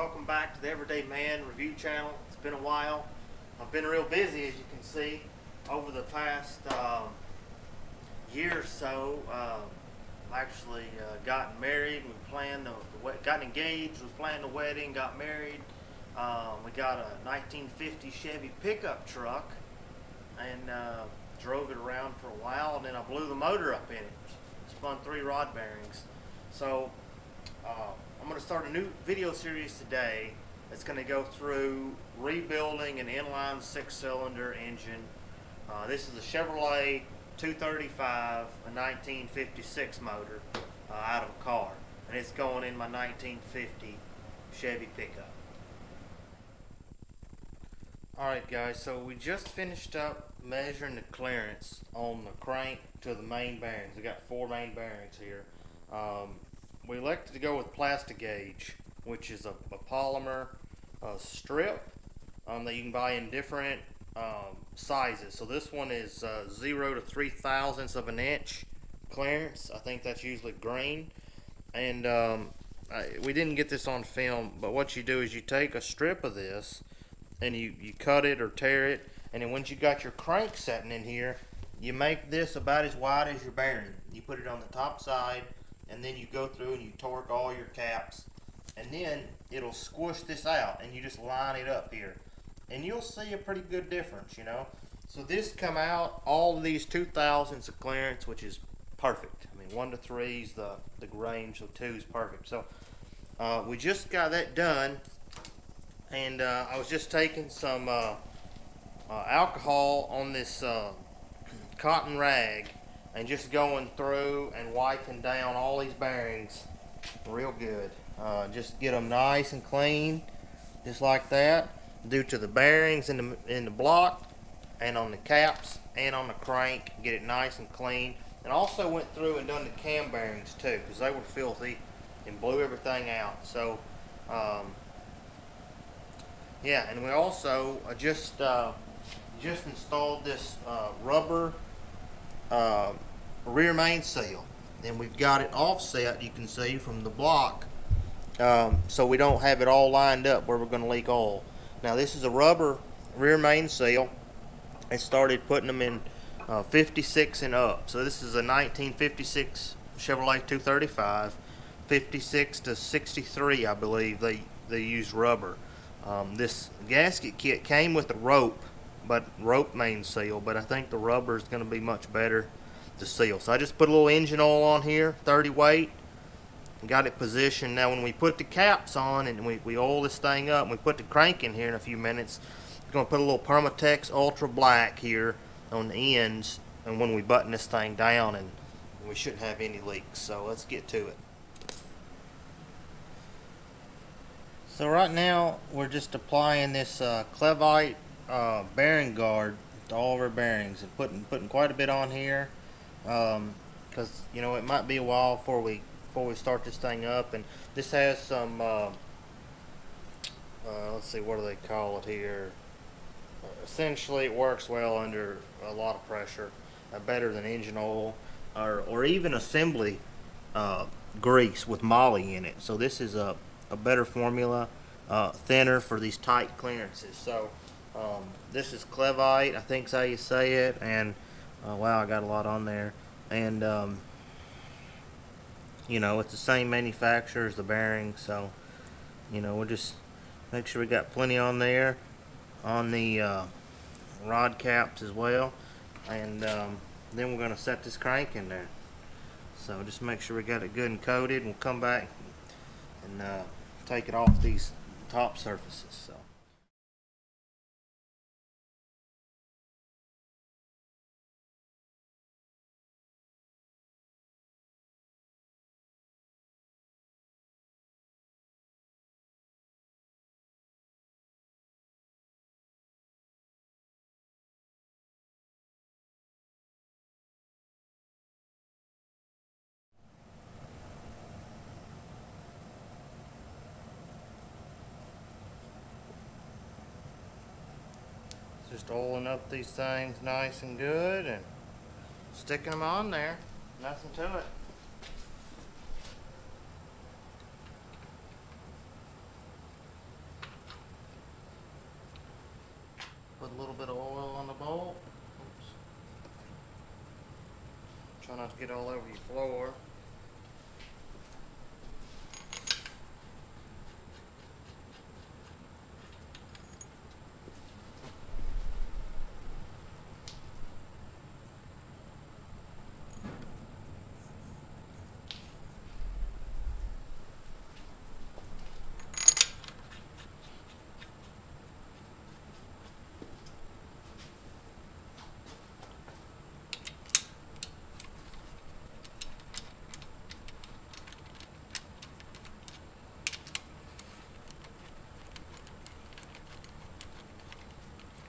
welcome back to the Everyday Man review channel. It's been a while. I've been real busy, as you can see, over the past year or so. I've actually gotten married. We planned got engaged, was planning the wedding, got married. We got a 1950 Chevy pickup truck and drove it around for a while, and then I blew the motor up in it. Spun 3 rod bearings. So I'm going to start a new video series today that's going to go through rebuilding an inline 6-cylinder engine. This is a Chevrolet 235, a 1956 motor out of a car, and it's going in my 1950 Chevy pickup. Alright guys, so we just finished up measuring the clearance on the crank to the main bearings. We got 4 main bearings here. We elected to go with plastic gauge, which is a polymer strip that you can buy in different sizes. So this one is 0 to 3/1000ths of an inch clearance. I think that's usually green. And we didn't get this on film, but what you do is you take a strip of this and you cut it or tear it, and then once you got your crank setting in here, you make this about as wide as your bearing. You put it on the top side, and then you go through and you torque all your caps, and then it'll squish this out, and you just line it up here, and you'll see a pretty good difference, you know. So this come out all of these 2/1000ths of clearance, which is perfect. I mean, 1 to 3 is the range, so 2 is perfect. So we just got that done, and I was just taking some alcohol on this cotton rag and just going through and wiping down all these bearings real good. Just get them nice and clean, just like that. Due to the bearings in the block and on the caps and on the crank, get it nice and clean. And also went through and done the cam bearings too, because they were filthy and blew everything out. So yeah, and we also just installed this rubber rear main seal, and we've got it offset, you can see, from the block, so we don't have it all lined up where we're going to leak oil. Now this is a rubber rear main seal. I started putting them in 56 and up. So this is a 1956 Chevrolet 235, 56 to 63, I believe they use rubber. This gasket kit came with a rope main seal, but I think the rubber is going to be much better to seal. So I just put a little engine oil on here, 30 weight, and got it positioned. Now when we put the caps on and we oil this thing up and we put the crank in here in a few minutes, we're going to put a little Permatex Ultra Black here on the ends, and when we button this thing down, and we shouldn't have any leaks. So let's get to it. So right now we're just applying this Clevite bearing guard to all of our bearings, and putting quite a bit on here, because you know it might be a while before we start this thing up. And this has some let's see, what do they call it here? Essentially it works well under a lot of pressure, better than engine oil or even assembly grease with moly in it. So this is a better formula, thinner for these tight clearances. So this is Clevite, I think's how you say it, and wow, I got a lot on there. And you know, it's the same manufacturer as the bearing, so you know, we'll just make sure we got plenty on there on the rod caps as well. And then we're going to set this crank in there. So just make sure we got it good and coated, and we'll come back and take it off these top surfaces. So just oiling up these things nice and good and sticking them on there. Nothing to it. a little bit of oil on the bolt. Oops. Try not to get all over your floor.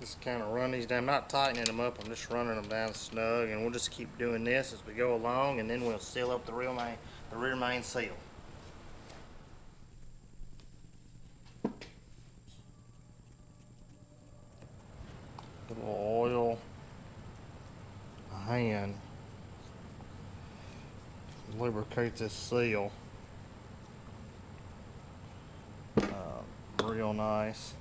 Just kind of run these down, I'm not tightening them up, I'm just running them down snug, and we'll just keep doing this as we go along, and then we'll seal up the rear main seal. A little oil, a hand, lubricate this seal real nice.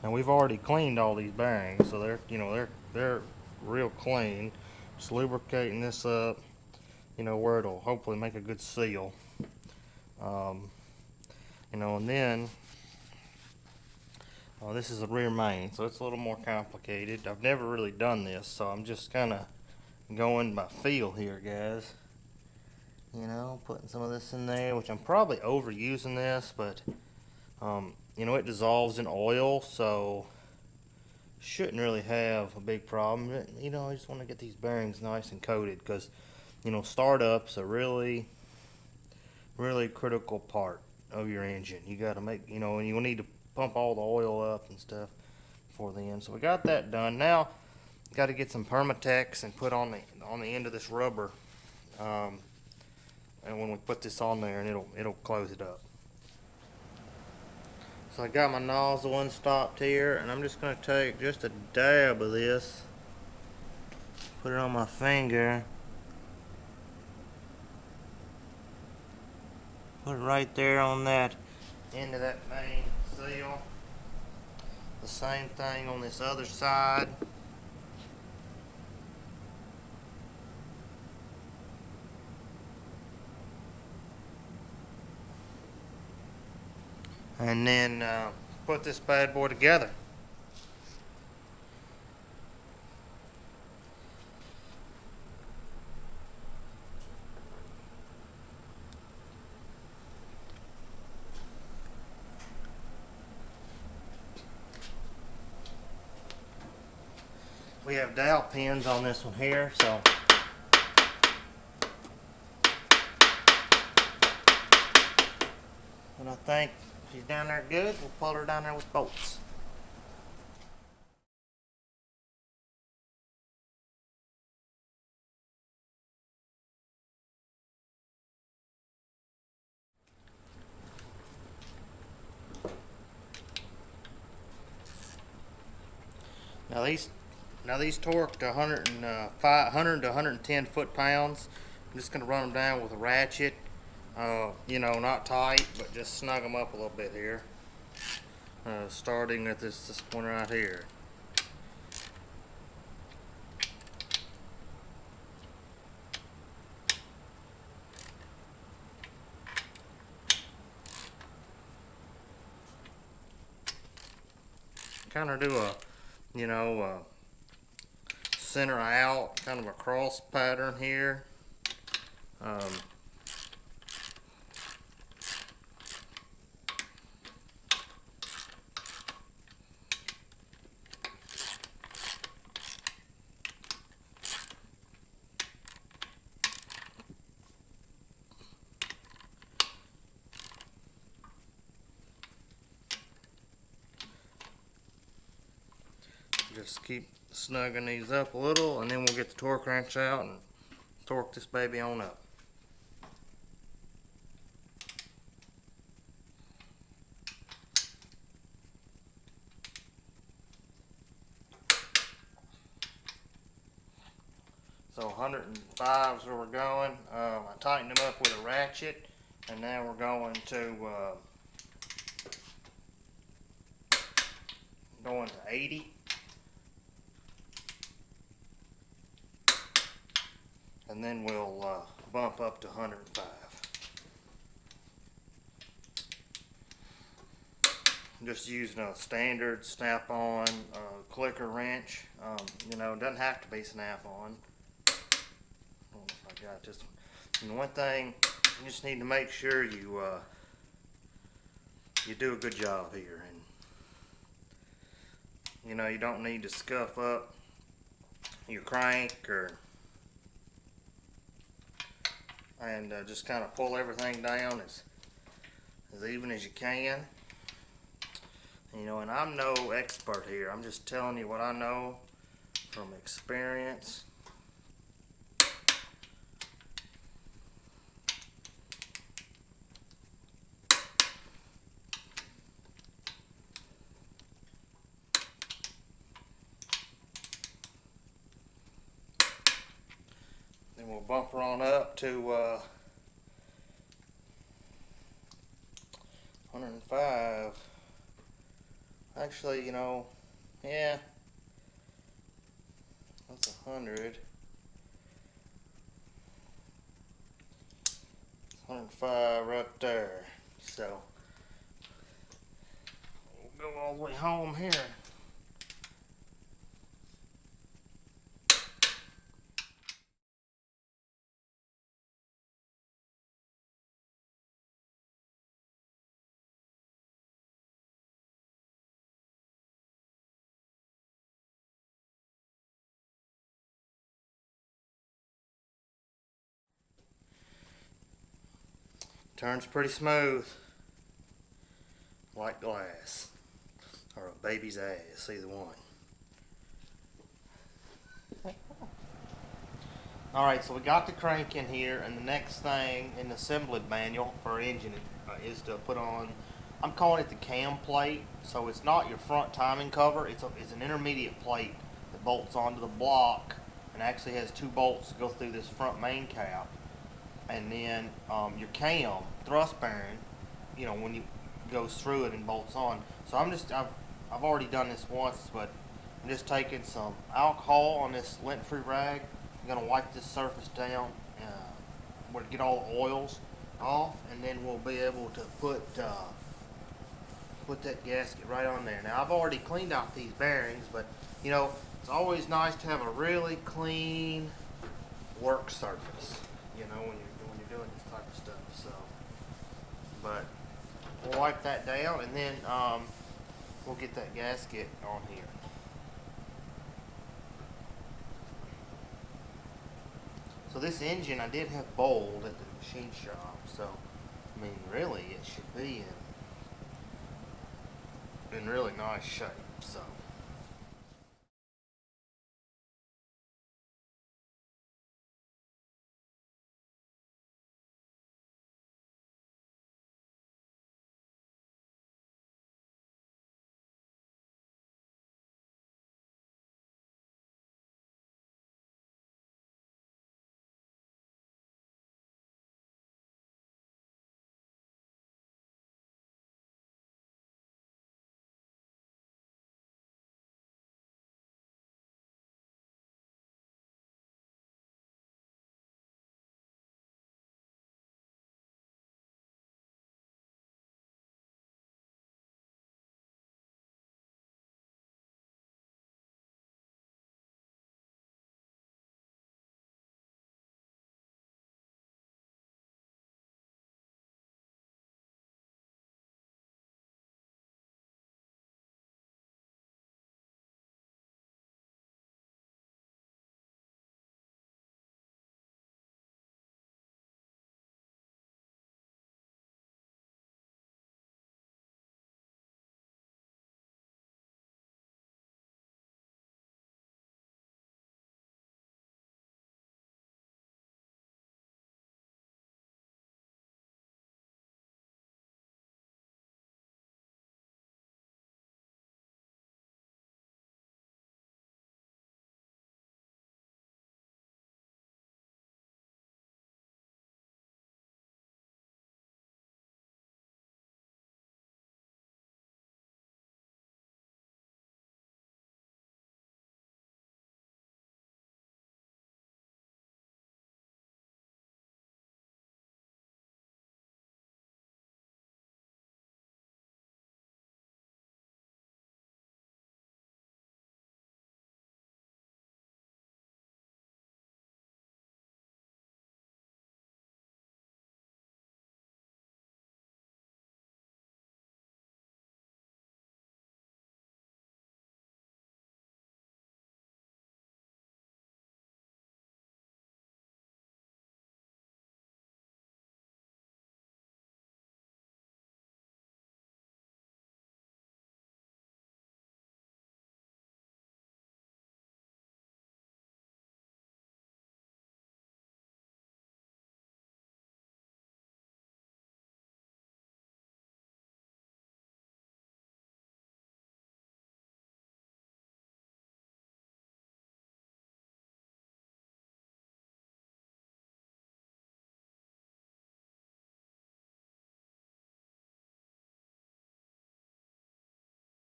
Now we've already cleaned all these bearings, so they're real clean. Just lubricating this up, where it'll hopefully make a good seal. And then this is a rear main, so it's a little more complicated. I've never really done this, so I'm just kind of going by feel here, guys. Putting some of this in there, which I'm probably overusing this, but it dissolves in oil, so shouldn't really have a big problem. I just want to get these bearings nice and coated, because startup's a really critical part of your engine. You got to make, and you need to pump all the oil up and stuff before the end. So we got that done. Now got to get some Permatex and put on the end of this rubber, and when we put this on there, and it'll close it up. So I got my nozzle unstopped here, and I'm just going to take just a dab of this, put it on my finger, put it right there on that end of that main seal. The same thing on this other side. And then put this bad boy together. We have dowel pins on this one here, so when I think she's down there good, we'll pull her down there with bolts. Now these torque to 100 to 110 foot-pounds. I'm just going to run them down with a ratchet. Not tight, but just snug them up a little bit here. Starting at this one right here. Kind of do a, center out, kind of a cross pattern here. Just keep snugging these up a little, and then we'll get the torque wrench out and torque this baby on up. So 105 is where we're going. I tightened them up with a ratchet, and now we're going to going to 80. And then we'll bump up to 105. I'm just using a standard snap-on clicker wrench. You know, it doesn't have to be snap-on. I don't know if I got this one. And one thing, you just need to make sure you do a good job here. And you know, you don't need to scuff up your crank and just kind of pull everything down as even as you can. You know, and I'm no expert here. I'm just telling you what I know from experience. Then we'll bump her on up to 105. Actually, you know, yeah, that's 100. 105 right there. So we'll go all the way home here. Turns pretty smooth, like glass, or a baby's ass, either one. Alright, so we got the crank in here, and the next thing in the assembly manual for our engine is to put on, I'm calling it the cam plate. So it's not your front timing cover, it's an intermediate plate that bolts onto the block and actually has 2 bolts that go through this front main cap. And then your cam thrust bearing, you know, when you goes through it and bolts on. So I've already done this once, but I'm just taking some alcohol on this lint-free rag. I'm gonna wipe this surface down, to get all the oils off, and then we'll be able to put that gasket right on there. Now I've already cleaned out these bearings, but you know, it's always nice to have a really clean work surface, you know, when you're doing this type of stuff. So, but we'll wipe that down, and then we'll get that gasket on here. So this engine I did have bowled at the machine shop, so I mean really it should be in really nice shape. So